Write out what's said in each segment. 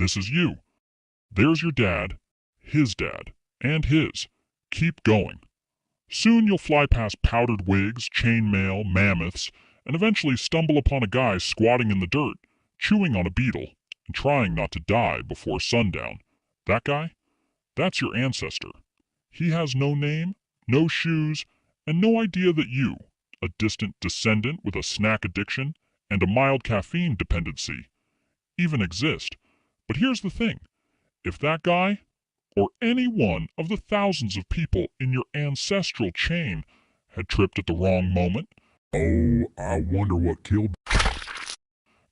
This is you. There's your dad, his dad, and his. Keep going. Soon you'll fly past powdered wigs, chainmail, mammoths, and eventually stumble upon a guy squatting in the dirt, chewing on a beetle, and trying not to die before sundown. That guy? That's your ancestor. He has no name, no shoes, and no idea that you, a distant descendant with a snack addiction and a mild caffeine dependency, even exist. But here's the thing. If that guy, or any one of the thousands of people in your ancestral chain, had tripped at the wrong moment, oh, I wonder what killed,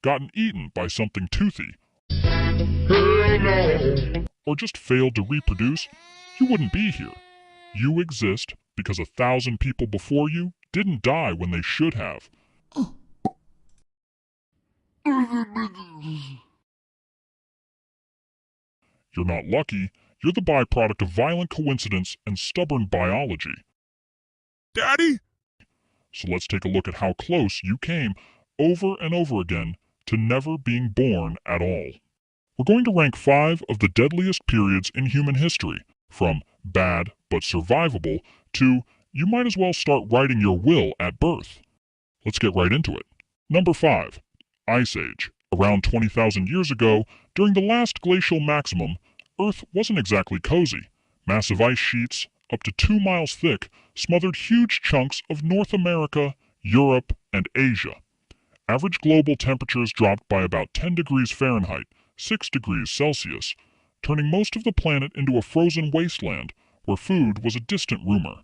gotten eaten by something toothy, or just failed to reproduce, you wouldn't be here. You exist because 1,000 people before you didn't die when they should have. You're not lucky, you're the byproduct of violent coincidence and stubborn biology. Daddy? So let's take a look at how close you came, over and over again, to never being born at all. We're going to rank 5 of the deadliest periods in human history, from bad but survivable to you might as well start writing your will at birth. Let's get right into it. Number 5. Ice Age. Around 20,000 years ago, during the last glacial maximum, Earth wasn't exactly cozy. Massive ice sheets, up to 2 miles thick, smothered huge chunks of North America, Europe, and Asia. Average global temperatures dropped by about 10 degrees Fahrenheit, 6 degrees Celsius, turning most of the planet into a frozen wasteland where food was a distant rumor.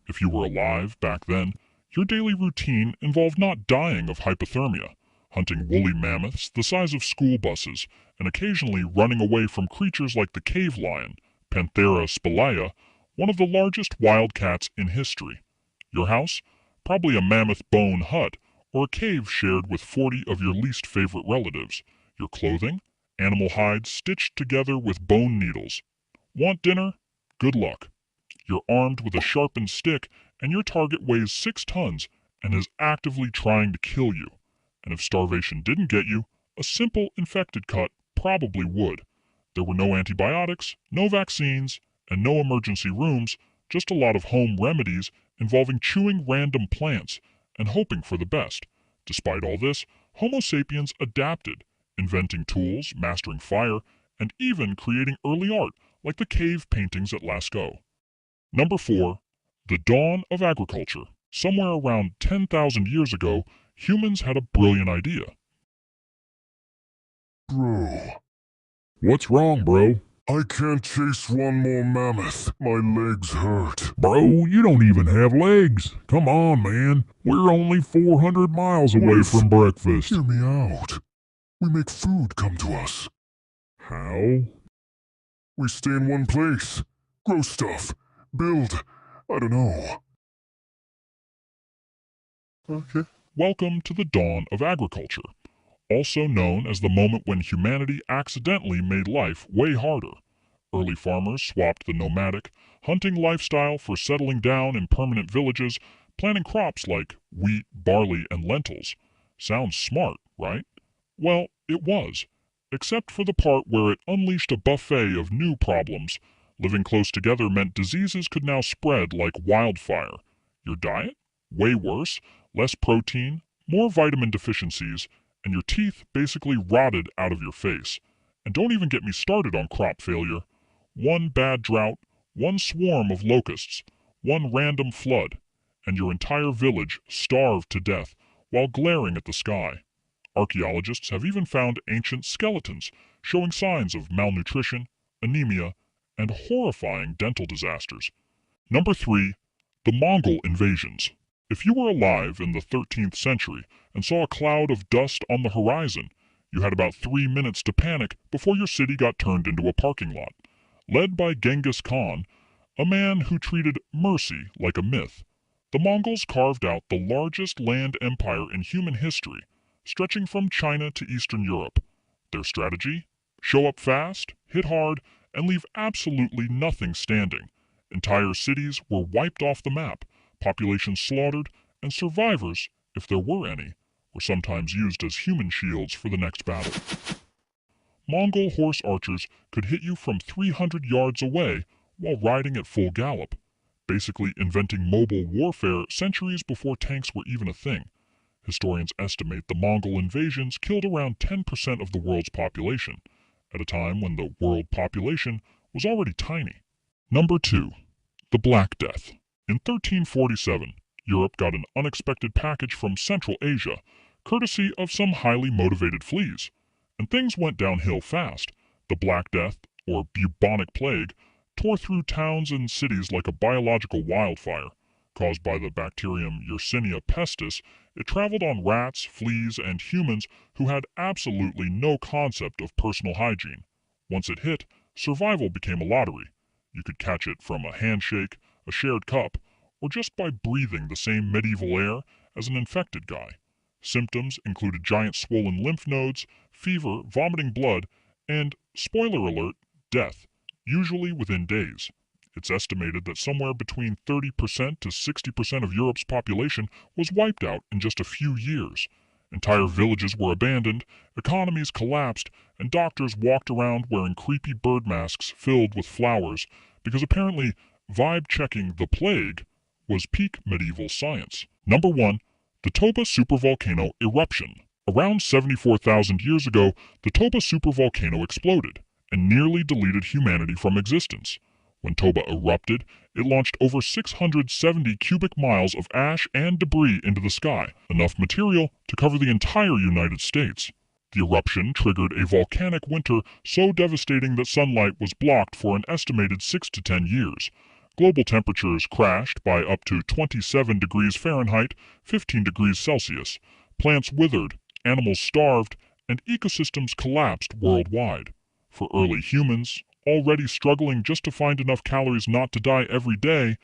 If you were alive back then, your daily routine involved not dying of hypothermia, hunting woolly mammoths the size of school buses, and occasionally running away from creatures like the cave lion, Panthera spelaea, one of the largest wild cats in history. Your house? Probably a mammoth bone hut, or a cave shared with 40 of your least favorite relatives. Your clothing? Animal hides stitched together with bone needles. Want dinner? Good luck. You're armed with a sharpened stick, and your target weighs 6 tons and is actively trying to kill you. And if starvation didn't get you, a simple infected cut probably would. There were no antibiotics, no vaccines, and no emergency rooms, just a lot of home remedies involving chewing random plants and hoping for the best. Despite all this, Homo sapiens adapted, inventing tools, mastering fire, and even creating early art like the cave paintings at Lascaux. Number 4. The dawn of agriculture. Somewhere around 10,000 years ago, humans had a brilliant idea. Bro, What's wrong, bro? I can't chase one more mammoth. My legs hurt. Bro, you don't even have legs. Come on, man. We're only 400 miles away Wait. from breakfast. Hear me out. We make food come to us. How? We stay in one place. Grow stuff. Build. I don't know. Okay. Welcome to the dawn of agriculture, also known as the moment when humanity accidentally made life way harder. Early farmers swapped the nomadic, hunting lifestyle for settling down in permanent villages, planting crops like wheat, barley, and lentils. Sounds smart, right? Well, it was, except for the part where it unleashed a buffet of new problems. Living close together meant diseases could now spread like wildfire. Your diet? Way worse, less protein, more vitamin deficiencies, and your teeth basically rotted out of your face. And don't even get me started on crop failure. One bad drought, one swarm of locusts, one random flood, and your entire village starved to death while glaring at the sky. Archaeologists have even found ancient skeletons showing signs of malnutrition, anemia, and horrifying dental disasters. Number 3. The Mongol Invasions. If you were alive in the 13th century and saw a cloud of dust on the horizon, you had about 3 minutes to panic before your city got turned into a parking lot. Led by Genghis Khan, a man who treated mercy like a myth, the Mongols carved out the largest land empire in human history, stretching from China to Eastern Europe. Their strategy? Show up fast, hit hard, and leave absolutely nothing standing. Entire cities were wiped off the map, populations slaughtered, and survivors, if there were any, were sometimes used as human shields for the next battle. Mongol horse archers could hit you from 300 yards away while riding at full gallop, basically inventing mobile warfare centuries before tanks were even a thing. Historians estimate the Mongol invasions killed around 10% of the world's population, at a time when the world population was already tiny. Number 2. The Black Death. In 1347, Europe got an unexpected package from Central Asia, courtesy of some highly motivated fleas, and things went downhill fast. The Black Death, or bubonic plague, tore through towns and cities like a biological wildfire. Caused by the bacterium Yersinia pestis, it traveled on rats, fleas, and humans who had absolutely no concept of personal hygiene. Once it hit, survival became a lottery. You could catch it from a handshake, a shared cup, or just by breathing the same medieval air as an infected guy. Symptoms included giant swollen lymph nodes, fever, vomiting blood, and, spoiler alert, death, usually within days. It's estimated that somewhere between 30% to 60% of Europe's population was wiped out in just a few years. Entire villages were abandoned, economies collapsed, and doctors walked around wearing creepy bird masks filled with flowers, because apparently vibe-checking the plague was peak medieval science. Number 1. The Toba supervolcano eruption. Around 74,000 years ago, the Toba supervolcano exploded and nearly deleted humanity from existence. When Toba erupted, it launched over 670 cubic miles of ash and debris into the sky, enough material to cover the entire United States. The eruption triggered a volcanic winter so devastating that sunlight was blocked for an estimated 6 to 10 years. Global temperatures crashed by up to 27 degrees Fahrenheit, 15 degrees Celsius. Plants withered, animals starved, and ecosystems collapsed worldwide. For early humans, already struggling just to find enough calories not to die every day,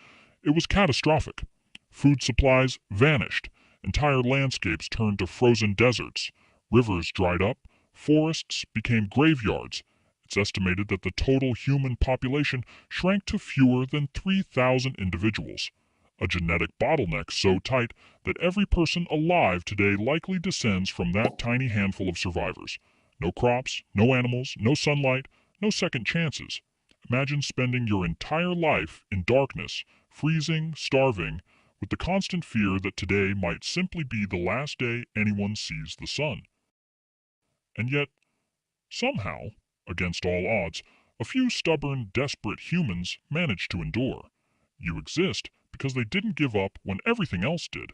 it was catastrophic. Food supplies vanished, entire landscapes turned to frozen deserts, rivers dried up, forests became graveyards. It's estimated that the total human population shrank to fewer than 3,000 individuals, a genetic bottleneck so tight that every person alive today likely descends from that tiny handful of survivors. No crops, no animals, no sunlight, no second chances. Imagine spending your entire life in darkness, freezing, starving, with the constant fear that today might simply be the last day anyone sees the sun. And yet, somehow, against all odds, a few stubborn, desperate humans managed to endure. You exist because they didn't give up when everything else did.